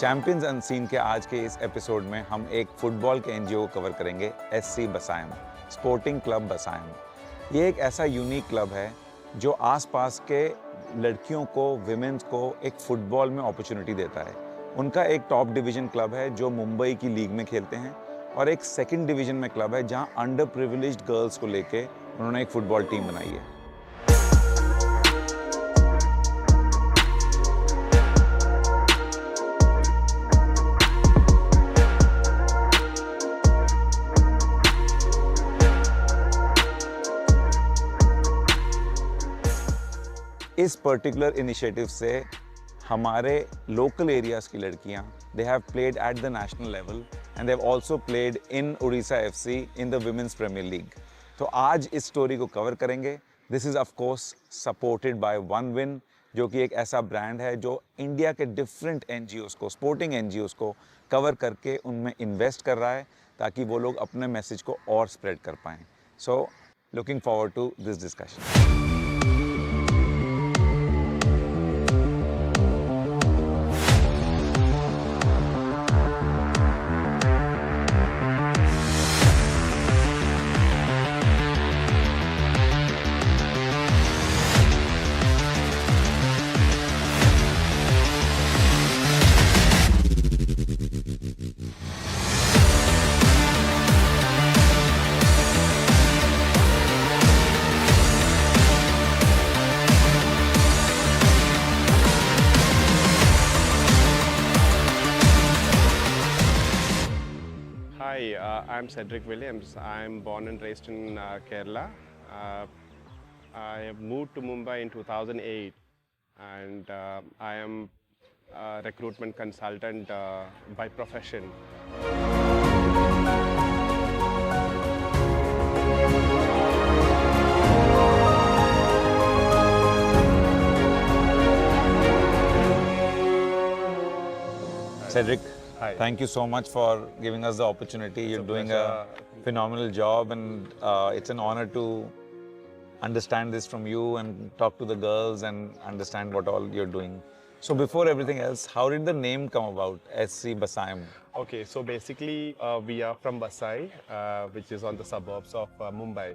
Champions unseen के आज के इस एपिसोड में हम एक फुटबॉल के एनजीओ को कवर करेंगे, एससी बसायम, स्पोर्टिंग क्लब बसायम। ये एक ऐसा यूनिक क्लब है जो आसपास के लड़कियों को, विमेंस को एक फुटबॉल में अपॉर्चुनिटी देता है। उनका एक टॉप डिवीज़न क्लब है जो मुंबई की लीग में खेलते हैं, और एक सेकंड डिवीज़न में क्लब है जहां अंडर प्रिविलेज्ड गर्ल्स को लेके उन्होंने एक फुटबॉल टीम बनाई है। इस पर्टिकुलर इनिशिएटिव से हमारे लोकल एरियाज़ की लड़कियां, they have played at the national level and they have also played in Orissa FC in the women's premier league. तो आज इस स्टोरी को कवर करेंगे। This is of course supported by one win, जो कि एक ऐसा ब्रांड है जो इंडिया के डिफरेंट एनजीओज़ को, स्पोर्टिंग एनजीओज़ को कवर करके उनमें इन्वेस्ट कर रहा है ताकि वो लोग अपने मैसेज को और स्प्रेड कर पाएँ। So looking forward to this discussion. Hi, I'm Cedric Williams. I'm born and raised in Kerala. I moved to Mumbai in 2008, and I am a recruitment consultant by profession. Cedric, Hi. thank you so much for giving us the opportunity. You're doing a phenomenal job, and it's an honor to understand this from you and talk to the girls and understand what all you're doing. So before everything else, how did the name come about, SC Basayam? Okay, so basically we are from Vasai, which is on the suburbs of Mumbai,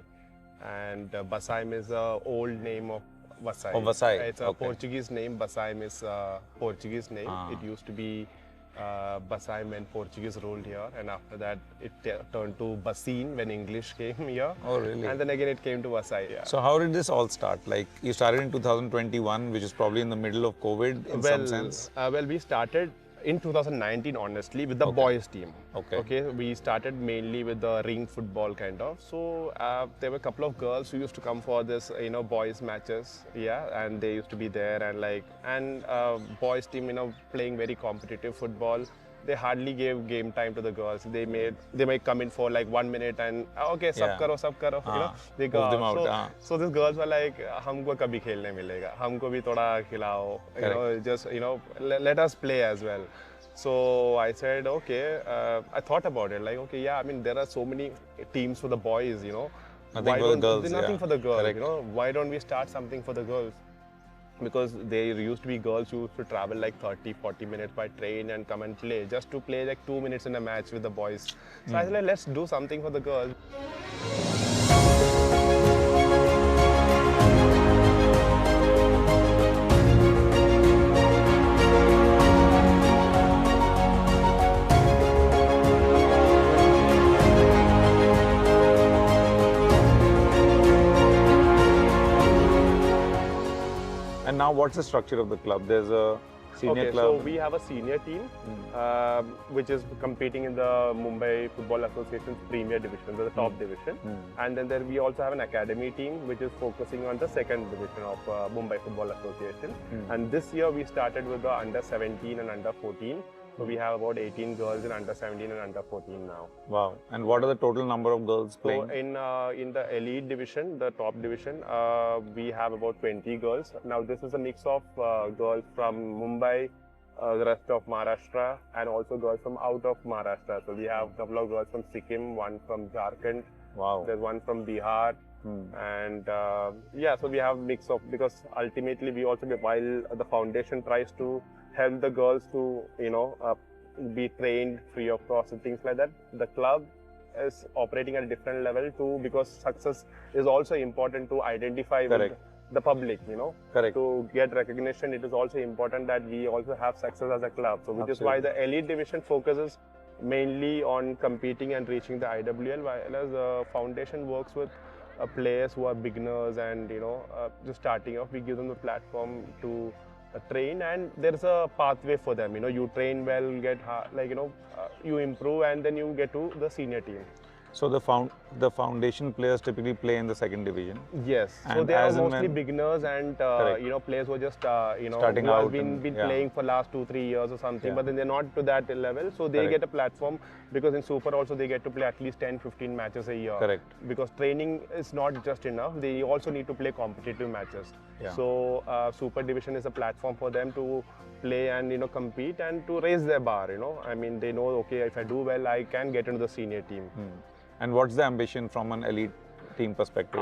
and Basaim is an old name of Vasai. Oh, Vasai. It's a Okay. Portuguese name. Basaim is a Portuguese name. Ah. It used to be Basaim when Portuguese ruled here, and after that it turned to Basin when English came here. Oh, really? And then again it came to Vasai. Yeah. So how did this all start? Like, you started in 2021, which is probably in the middle of COVID in some sense. Well, we started in 2019, honestly, with the boys team. Okay. We started mainly with the ring football kind of. So there were a couple of girls who used to come for this, boys matches. Yeah, and they used to be there, and boys team, playing very competitive football. They hardly gave game time to the girls. They might come in for like 1 minute and okay, sab karo. They go Move them out. out, So these girls were like, हमको कभी खेलने मिलेगा, हमको भी थोड़ा खिलाओ, just let us play as well. So I said, okay. I thought about it, like, okay, yeah. I mean, there are so many teams for the boys, Nothing for the girls. Nothing for the girls, Correct. Why don't we start something for the girls? Because there used to be girls who used to travel like 30-40 minutes by train and come and play, just to play like 2 minutes in a match with the boys. So I said, like, let's do something for the girls. And now what's the structure of the club? There's a senior club. So we have a senior team, which is competing in the Mumbai Football Association's Premier Division, the top division. And then we also have an academy team, which is focusing on the second division of Mumbai Football Association. And this year we started with the under 17 and under 14. So we have about 18 girls in under 17 and under 14 now. Wow. And what are the total number of girls playing? So in the elite division, the top division, we have about 20 girls. Now this is a mix of girls from Mumbai, the rest of Maharashtra, and also girls from out of Maharashtra. So we have a couple of girls from Sikkim, one from Jharkhand. Wow. There's one from Bihar, And yeah, so we have mix of, because ultimately we also, while the foundation tries to help the girls to be trained free of cost and things like that, the club is operating at a different level too, because success is also important to identify with the public, Correct. To get recognition. It is also important that we also have success as a club. So which is why the elite division focuses mainly on competing and reaching the IWL, whereas the foundation works with players who are beginners and just starting off. We give them the platform to train, and there's a pathway for them. You train well, get you improve, and then you get to the senior team. So the foundation players typically play in the second division. Yes. And so they are mostly beginners and players who are just starting who out have been playing for last 2-3 years or something, but then they're not to that level. So they get a platform, because in Super also they get to play at least 10-15 matches a year. Correct. Because training is not just enough; they also need to play competitive matches. Yeah. So Super Division is a platform for them to play and compete and to raise their bar. I mean, they know, okay, if I do well, I can get into the senior team. And what's the ambition from an elite team perspective?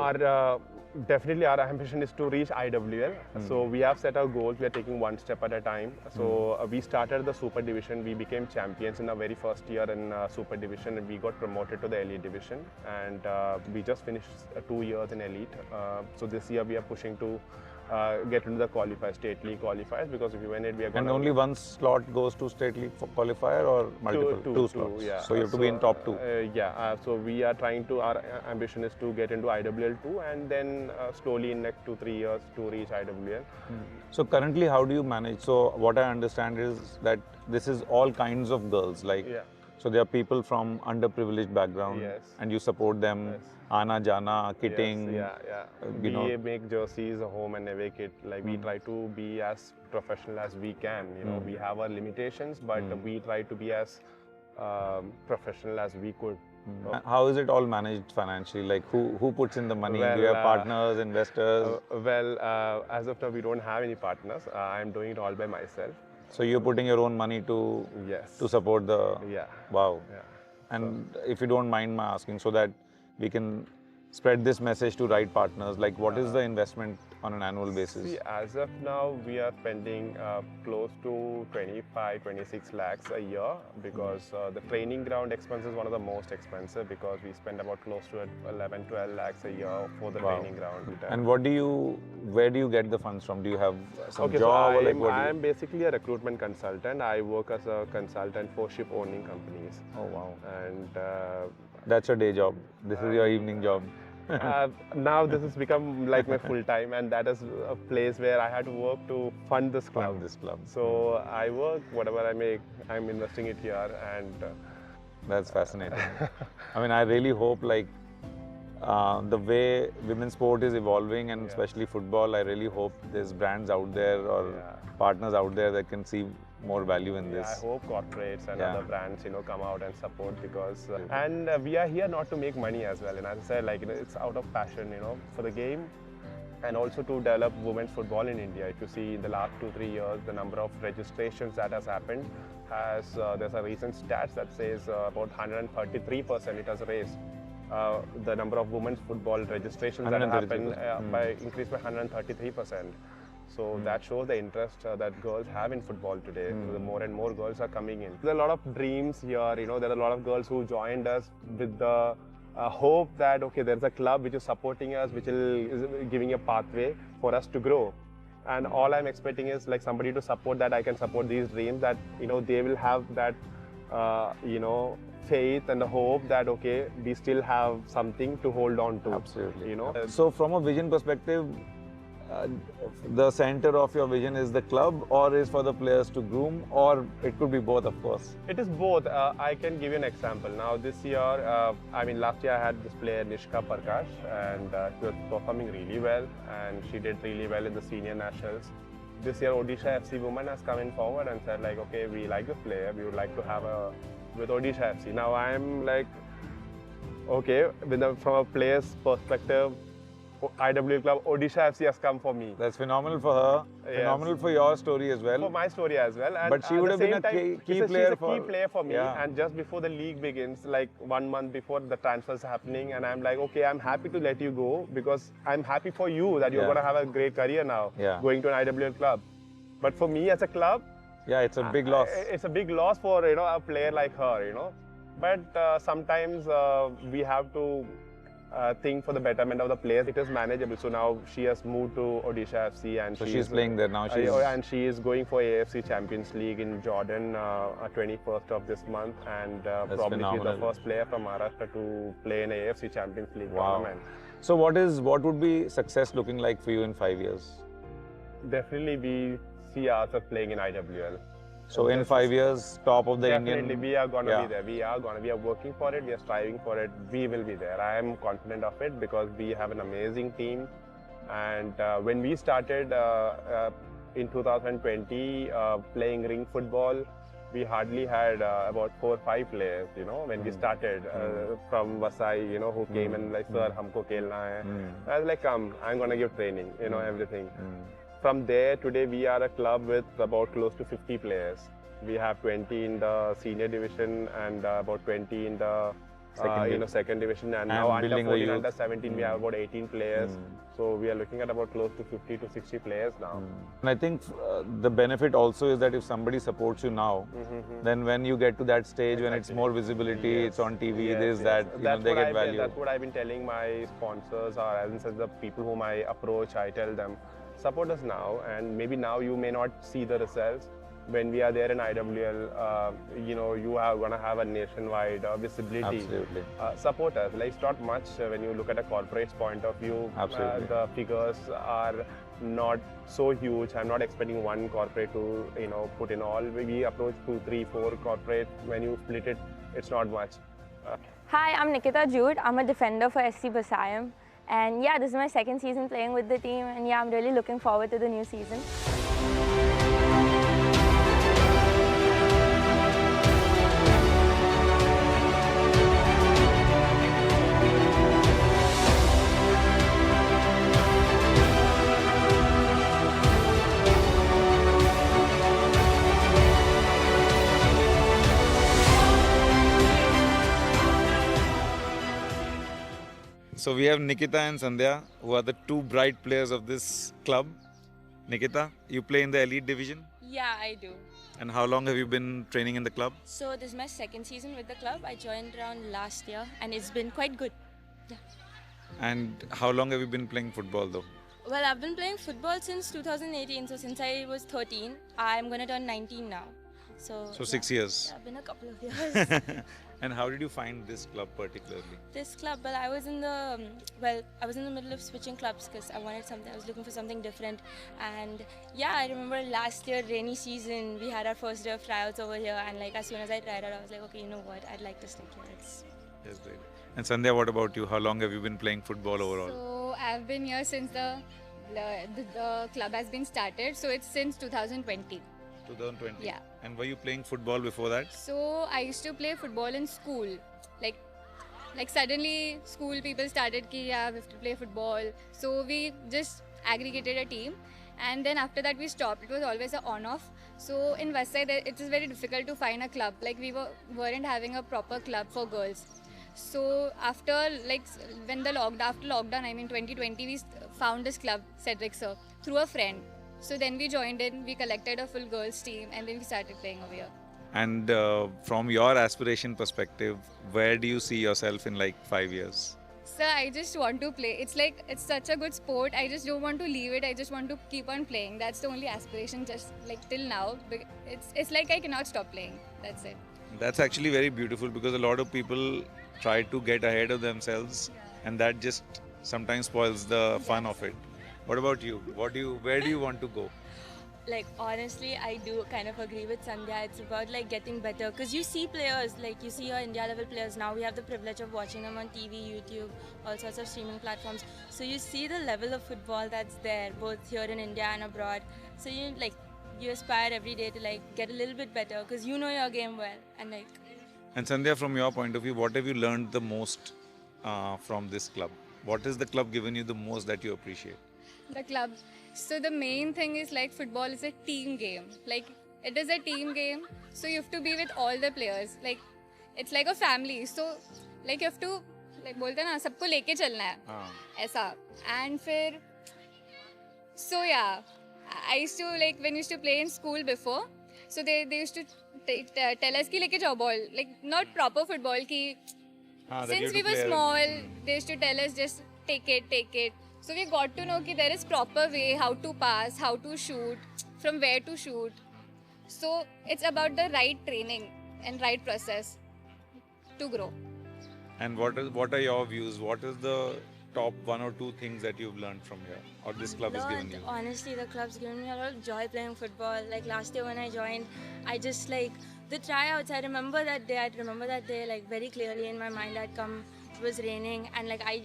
Definitely our ambition is to reach IWL. So we have set our goals. We are taking one step at a time. So we started the Super Division. We became champions in our very first year in Super Division, and we got promoted to the Elite Division. And we just finished 2 years in Elite. So this year we are pushing to get into the qualifiers, state league qualifiers, because if you win it, we are going to... And only one slot goes to state league for qualifier, or multiple? Two slots. Yeah. So you have to be in top 2. So we are trying to, our ambition is to get into IWL2, and then slowly in next 2-3 years to reach IWL. So currently, how do you manage? So what I understand is that this is all kinds of girls, like, so there are people from underprivileged background, and you support them. Ana Jana, kitting. We make jerseys, a home and away kit. Like we try to be as professional as we can. We have our limitations, but we try to be as professional as we could. How is it all managed financially? Like who puts in the money? Do you have partners, investors? As of now, we don't have any partners. I'm doing it all by myself. So you're putting your own money to support the... Wow. And if you don't mind my asking, so that we can spread this message to right partners, like what is the investment on an annual basis? See, as of now, we are spending close to 25-26 lakhs a year, because the training ground expense is one of the most expensive, because we spend about close to 11-12 lakhs a year for the training ground. And where do you get the funds from? Do you have some job? So I'm basically a recruitment consultant. I work as a consultant for ship owning companies. Oh wow. And that's your day job. This is your evening job. Now this has become like my full time, and that is a place where I had to work to fund this club. So I work, whatever I make, I'm investing it here, and that's fascinating. I mean, I really hope, like, the way women's sport is evolving, and especially football, I really hope there's brands out there or partners out there that can see more value in this. I hope corporates and other brands, come out and support, because and we are here not to make money as well. And as I said, like, it's out of passion, for the game, and also to develop women's football in India. If you see in the last 2-3 years, the number of registrations that has happened has there's a recent stats that says about 133% it has raised. The number of women's football registrations that happened by increased by 133%. So that shows the interest that girls have in football today. The more and more girls are coming in. There are a lot of dreams here. There are a lot of girls who joined us with the hope that, okay, there's a club which is supporting us, which is giving a pathway for us to grow. And all I'm expecting is like somebody to support that. I can support these dreams, that they will have that faith and the hope that, okay, we still have something to hold on to. Absolutely. So from a vision perspective, the center of your vision is the club, or is for the players to groom, or it could be both, of course? It is both. I can give you an example. Now this year, last year I had this player Nishka Prakash, and she was performing really well, and she did really well in the senior nationals. This year Odisha FC women has come in forward and said, like, okay, we like this player, we would like to have a with Odisha FC. Now I'm like, okay, from a player's perspective, IWL club, Odisha FC has come for me. That's phenomenal for her. Yes. Phenomenal for your story as well. For my story as well. And But she at would the have been same a time, key she's player a for- key player for me. Yeah. And just before the league begins, like 1 month before the transfers happening, and I'm like, okay, I'm happy to let you go because I'm happy for you that you're Yeah. going to have a great career now, Yeah. going to an IWL club. But for me as a club, Yeah, it's a big loss. it's a big loss for a player like her. But sometimes we have to think for the betterment of the players. It is manageable. So now she has moved to Odisha FC, and So she's playing there now. She's and she is going for AFC Champions League in Jordan, 21st of this month, and probably she's phenomenal. the first player from Maharashtra to play in AFC Champions League wow. tournament. So what would be success looking like for you in 5 years? Definitely, we see ourselves playing in IWL. So in 5 years, top of the Definitely, Indian. we are going to Yeah. be there. We are working for it. We are striving for it. We will be there. I am confident of it because we have an amazing team. And when we started in 2020 playing ring football, we hardly had about 4 or 5 players. When we started from Vasai, who came and like, sir, humko khelna hai. I was like, come, I'm going to give training. Everything. From there, today we are a club with about close to 50 players. We have 20 in the senior division and about 20 in the second division. And now under building the 14, youth. under 17, we have about 18 players. So we are looking at about close to 50 to 60 players now. And I think the benefit also is that if somebody supports you now, then when you get to that stage when it's more visibility, it's on TV, Yes, this, yes. that, That's they what get value. That's what I've been telling my sponsors or as in such the people whom I approach. I tell them, support us now, and maybe now you may not see the results. When we are there in IWL, you are going to have a nationwide visibility. Absolutely. Support us. Like, it's not much when you look at a corporate's point of view. Absolutely. The figures are not so huge. I'm not expecting one corporate to put in all. We approach 2, 3, 4 corporate. When you split it, it's not much. Hi, I'm Nikita Jude. I'm a defender for SC Basayam. And yeah, this is my second season playing with the team. And yeah, I'm really looking forward to the new season. So we have Nikita and Sandhya, who are the two bright players of this club. Nikita, you play in the elite division. Yeah, I do. And how long have you been training in the club? So this is my second season with the club. I joined around last year and it's been quite good. Yeah. And how long have you been playing football though? Well, I've been playing football since 2018. So since I was 13, I'm going to turn 19 now. So 6 years. Yeah, been a couple of years. And how did you find this club particularly? This club, well, I was in the middle of switching clubs because I was looking for something different. And yeah, I remember last year, rainy season, we had our first day of tryouts over here. And like as soon as I tried out, I was like, okay, you know what, I'd like to stick here. Yes, great. And Sandhya, what about you? How long have you been playing football overall? So I've been here since the club has been started. So it's since 2020. 2020. Yeah. And were you playing football before that? So I used to play football in school. Like suddenly school people started ki yeah, we have to play football. So we just aggregated a team. And then after that we stopped. It was always an on-off. So in Vasai, it is very difficult to find a club. Like we weren't having a proper club for girls. So after lockdown, I mean 2020, we found this club, Cedric Sir, through a friend. So then we joined in, we collected a full girls team and then we started playing over here. And from your aspiration perspective, where do you see yourself in like 5 years? So I just want to play. It's such a good sport. I just don't want to leave it. I just want to keep on playing. That's the only aspiration just like till now. It's like I cannot stop playing. That's it. That's actually very beautiful because a lot of people try to get ahead of themselves and that just sometimes spoils the fun of it. What about you? Where do you want to go? Like honestly, I do kind of agree with Sandhya. It's about like getting better because you see players, like you see your India level players. Now we have the privilege of watching them on TV, YouTube, all sorts of streaming platforms. So you see the level of football that's there, both here in India and abroad. So you aspire every day to like get a little bit better because you know your game well and like. And Sandhya, from your point of view, what have you learned the most from this club? What has the club given you the most that you appreciate? The club. So the main thing is like football is a team game. Like it is a team game. So you have to be with all the players. Like it's like a family. So like you have to like बोलते हैं ना सबको लेके चलना है ऐसा. And फिर so yeah, I used to like when I used to play in school before. So they used to tell us कि लेके जाओ ball. Like not proper football कि since we were small, they used to tell us just take it. So we got to know that there is proper way how to pass, how to shoot, from where to shoot. So it's about the right training and right process to grow. And what are your views? What is the top 1 or 2 things that you've learned from here, or this club has given you? Honestly, the club's given me a lot of joy playing football. Like last year when I joined, I just like the tryouts. I remember that day like very clearly in my mind. I'd come, it was raining, and like I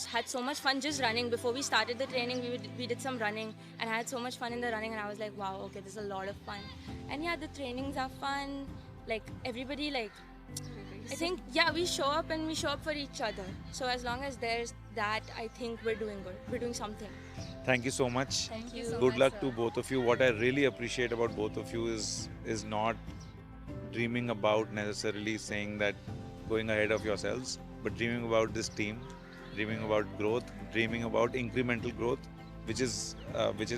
had so much fun just running. Before we started the training, we did some running, and I had so much fun in the running, and I was like, wow, okay, this is a lot of fun. And yeah, the trainings are fun. Like everybody like. I think, yeah, we show up and we show up for each other. So as long as there's that, I think we're doing good. We're doing something. Thank you so much. Thank you so Good much, luck sir. to both of you. What I really appreciate about both of you is not dreaming about necessarily saying that going ahead of yourselves, but dreaming about this team, dreaming about growth, dreaming about incremental growth, which is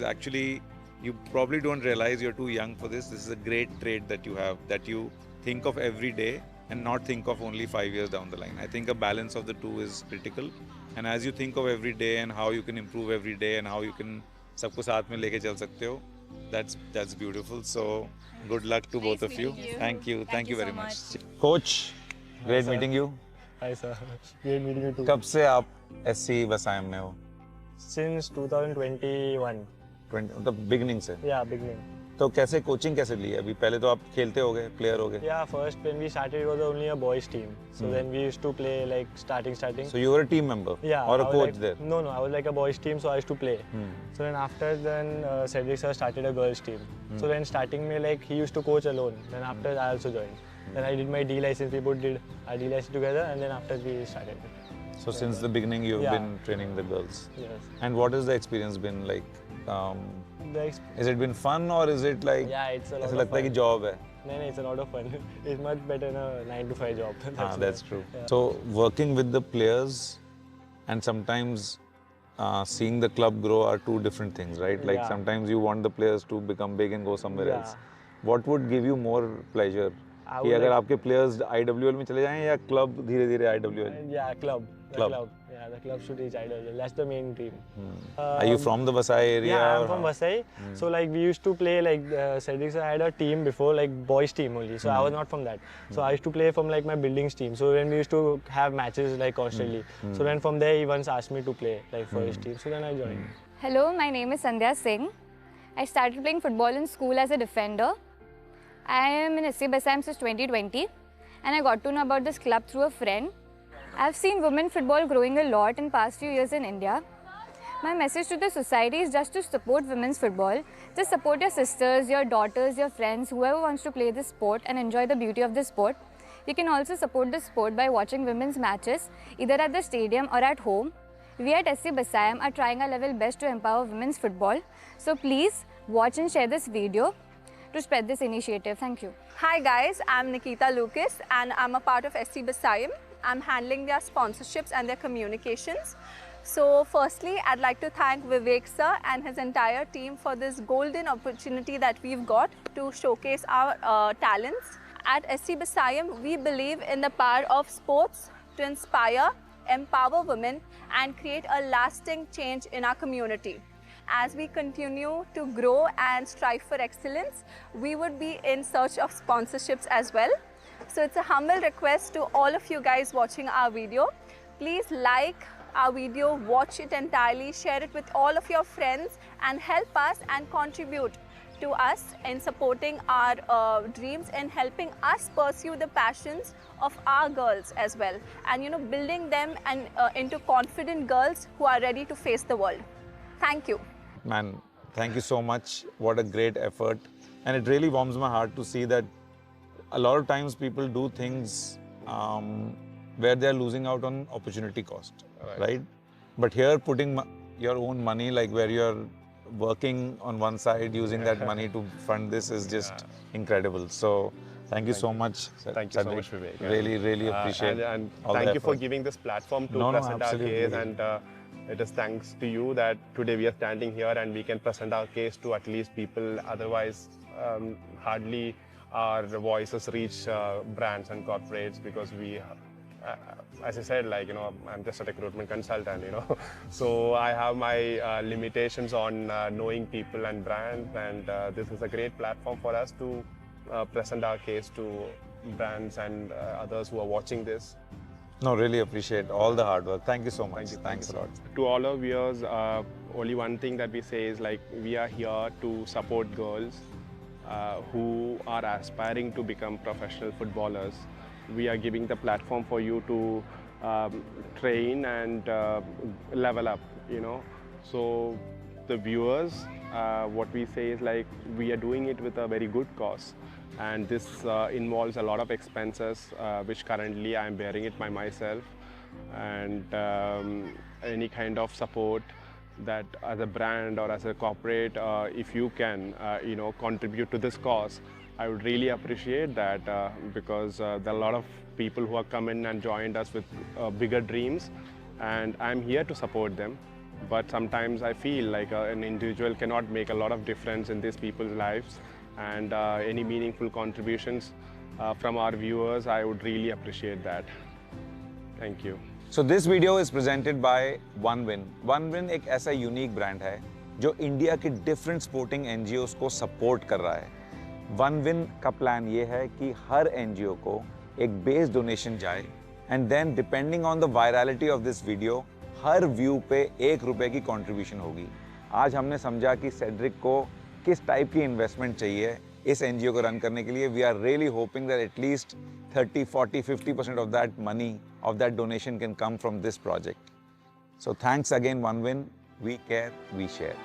actually, you probably don't realize you're too young for this. This is a great trait that you have, that you think of every day and not think of only 5 years down the line. I think a balance of the two is critical. And as you think of every day and how you can improve every day and how you can सबको साथ में लेके चल सकते हो, that's beautiful. So good luck to both of you. Thank you very so much. Coach, great meeting you. Hi sir, great meeting you too. कब से आप SC वसायम में हो? Since 2021. The beginning से. Yeah, beginning. तो कैसे कोचिंग कैसे ली है? अभी पहले तो आप खेलते हो गए, प्लेयर हो गए. Yeah, first when we started it was only a boys team. So then we used to play like starting. So you were a team member? Yeah. Or a I was coach like, there? No, I was like a boys team, so I used to play. So then after Cedric sir started a girls team. So then starting me like he used to coach alone. Then after I also joined. Then I did my D license. We both did our D license together, and then after we started. So since the beginning you've Yeah. been training the girls. Yes. And what has the experience been like? Has it been fun or is it like? Yeah, it's a lot ऐसा of लगता है कि fun. job है. No, it's a lot of fun. It's much better than a 9 to 5 job. That's why. true. Yeah. So working with the players and sometimes seeing the club grow are two different things, right? Like Yeah. sometimes you want the players to become big and go somewhere Yeah. else. What would give you more pleasure? I कि would अगर like- आपके players IWL में चले जाएं या club धीरे-धीरे IWL? Yeah, club. The Club. club. Yeah, the club should reach IWL. That's the main dream. Are you from the Vasai area? Yeah, I'm or from how? Vasai. So like we used to play like Cedric sir had a team before, like boys team only. So I was not from that. So I used to play from like my buildings team. So when we used to have matches like constantly. So then from there he once asked me to play like for his team. So then I joined. Hello, my name is Sandhya Singh. I started playing football in school as a defender. I am in SC Basam since 2020 and I got to know about this club through a friend. I've seen women football growing a lot in past few years in India. My message to the society is just to support women's football. Just support your sisters, your daughters, your friends, whoever wants to play this sport and enjoy the beauty of this sport. You can also support the sport by watching women's matches either at the stadium or at home. We at SC Basayam are trying our level best to empower women's football. So please watch and share this video to spread this initiative. Thank you. Hi guys, I'm Nikita Lucas and I'm a part of SC Basayam. I'm handling their sponsorships and their communications. So firstly, I'd like to thank Vivek sir and his entire team for this golden opportunity that we've got to showcase our talents. At SC Basayam, we believe in the power of sports to inspire, empower women and create a lasting change in our community. As we continue to grow and strive for excellence, we would be in search of sponsorships as well. So it's a humble request to all of you guys watching our video. Please like our video, watch it entirely, share it with all of your friends and help us and contribute to us in supporting our dreams and helping us pursue the passions of our girls as well. And building them and into confident girls who are ready to face the world. Thank you. Man, thank you so much. What a great effort. And it really warms my heart to see that a lot of times people do things where they're losing out on opportunity cost, right? But here putting your own money, like where you're working on one side, using that money to fund this is just incredible. So thank you so much. Thank you so Cedric. much, Vivek. Really appreciate and all the thank you for effort. giving this platform to No, present our absolutely. case. And it is thanks to you that today we are standing here and we can present our case to at least people. Otherwise, hardly our voices reach brands and corporates, because we, as I said, like, you know, I'm just a recruitment consultant, you know. So I have my limitations on knowing people and brands, and this is a great platform for us to present our case to brands and others who are watching this. No, really appreciate all the hard work. Thank you so much. Thanks a lot. To all our viewers, only one thing that we say is, like, we are here to support girls who are aspiring to become professional footballers. We are giving the platform for you to train and level up, you know. So the viewers, what we say is, like, we are doing it with a very good cause. And this involves a lot of expenses, which currently I am bearing it by myself. And any kind of support that as a brand or as a corporate, if you can, you know, contribute to this cause, I would really appreciate that, because there are a lot of people who have come in and joined us with bigger dreams, and I'm here to support them. But sometimes I feel like an individual cannot make a lot of difference in these people's lives, and any meaningful contributions from our viewers, I would really appreciate that. Thank you. So this video is presented by OneWin. OneWin एक ऐसा unique brand है जो India के different sporting NGOs को support कर रहा है. OneWin का प्लान ये है कि हर एनजीओ को एक बेस डोनेशन जाए, and then depending on the virality of this video, हर व्यू पे ₹1 की कंट्रीब्यूशन होगी. आज हमने समझा कि सेड्रिक को किस टाइप की इन्वेस्टमेंट चाहिए इस एनजीओ को रन करने के लिए. We are really hoping that at least 30, 40, 50% of that money, of that donation can come from this project. So thanks again, OneWin. We care, we share.